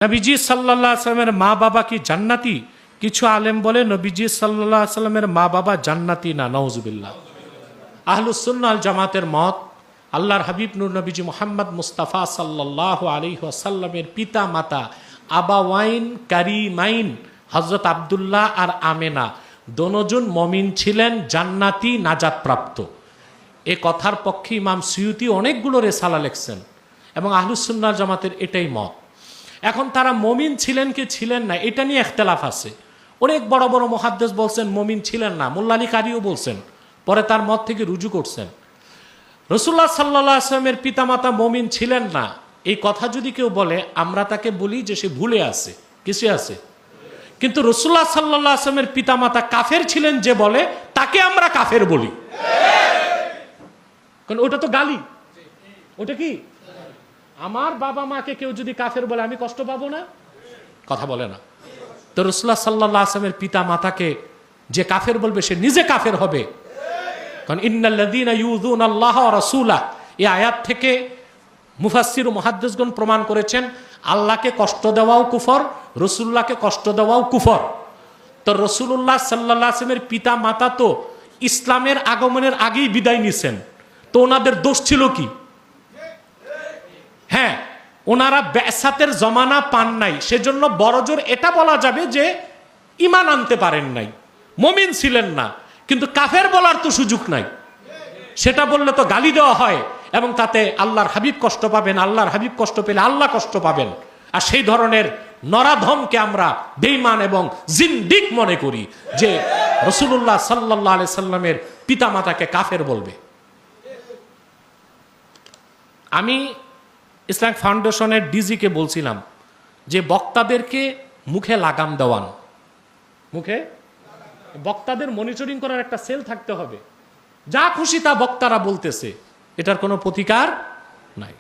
নবীজি সাল্লাল্লাহু আলাইহি সাল্লামের মা বাবা কি জান্নাতি? কিছু আলেম বলে নবীজি সাল্লাল্লাহু আলাইহি সাল্লামের মা বাবা জান্নাতি না, নাউজুবিল্লাহ। আহলুস সুন্নাহ ওয়াল জামাতের মত, আল্লাহর হাবিব নূর নবীজি মুহাম্মদ মুস্তাফা সাল্লাল্লাহু আলাইহি ওয়াসাল্লামের পিতা মাতা আবাওয়াইন কারিমাইন হযরত আব্দুল্লাহ আর আমেনা দোনোজন মমিন ছিলেন, জান্নাতি, নাজাত প্রাপ্ত। এ কথার পক্ষে ইমাম সুয়ুতি অনেকগুলো রেসালা লিখছেন এবং আহলুস সুন্নাহ ওয়াল জামাতের এটাই মত। এখন তারা মমিন ছিলেন কি ছিলেন না এটা নিয়ে ইখতিলাফ আছে। অনেক বড় বড় মুহাদ্দিস বলছেন মমিন ছিলেন না, মোল্লা আলী কারিও বলছেন, পরে তার মত থেকে রুজু করছেন। রাসূলুল্লাহ সাল্লাল্লাহু আলাইহি ওয়াসাল্লামের পিতামাতা মমিন ছিলেন না এই কথা যদি কেউ বলে, আমরা তাকে বলি যে সে ভুলে আছে, কিছু আছে। কিন্তু রাসূলুল্লাহ সাল্লাল্লাহু আলাইহি ওয়াসাল্লামের পিতামাতা কাফের ছিলেন যে বলে, তাকে আমরা কাফের বলি, কারণ ওটা তো গালি। ওটা কি? আমার বাবা মাকে কেউ যদি কাফের বলে আমি কষ্ট পাবো না? কথা বলে না। তো রাসূলুল্লাহ সাল্লাল্লাহু আলাইহি ওয়াসাল্লামের পিতা মাতাকে যে কাফের বলবে সে নিজে কাফের হবে। কারণ ইন্নাল্লাযীনা ইউযুনাল্লাহ ওয়া রাসূলাহ, এই আয়াত থেকে মুফাসসির ও মুহাদ্দিসগণ প্রমাণ করেছেন আল্লাহকে কষ্ট দেওয়াও কুফর, রাসূলুল্লাহকে কষ্ট দেওয়াও কুফর। তো রাসূলুল্লাহ সাল্লাল্লাহু আলাইহি ওয়াসাল্লামের পিতা মাতা তো ইসলামের আগমনের আগেই বিদায় নিছেন, তো ওনাদের দোষ ছিল কি? হ্যাঁ, ওনারা বেসাতের জমানা পান নাই, সেজন্য বড়জোর এটা বলা যাবে যে ঈমান আনতে পারেন নাই, মুমিন ছিলেন না। কিন্তু কাফের বলার তো সুযোগ নাই, সেটা বললে তো গালি দেওয়া হয় এবং তাতে আল্লাহর হাবিব কষ্ট পাবেন, আল্লাহর হাবিব কষ্ট পেলে আল্লাহ কষ্ট পাবেন। আর সেই ধরনের নরাধমকে আমরা বেঈমান এবং জিন্দিক মনে করি যে রাসূলুল্লাহ সাল্লাল্লাহু আলাইহি সাল্লামের পিতামাতাকে কাফের বলবে। আমি ইসলামিক ফাউন্ডেশনের ডিজিকে বলছিলাম যে বক্তাদেরকে মুখে লাগাম দেওয়ান, মুখে বক্তাদের মনিটরিং করার একটা সেল থাকতে হবে। যা খুশি তা বক্তারা বলতেছে, এটার কোনো প্রতিকার নাই।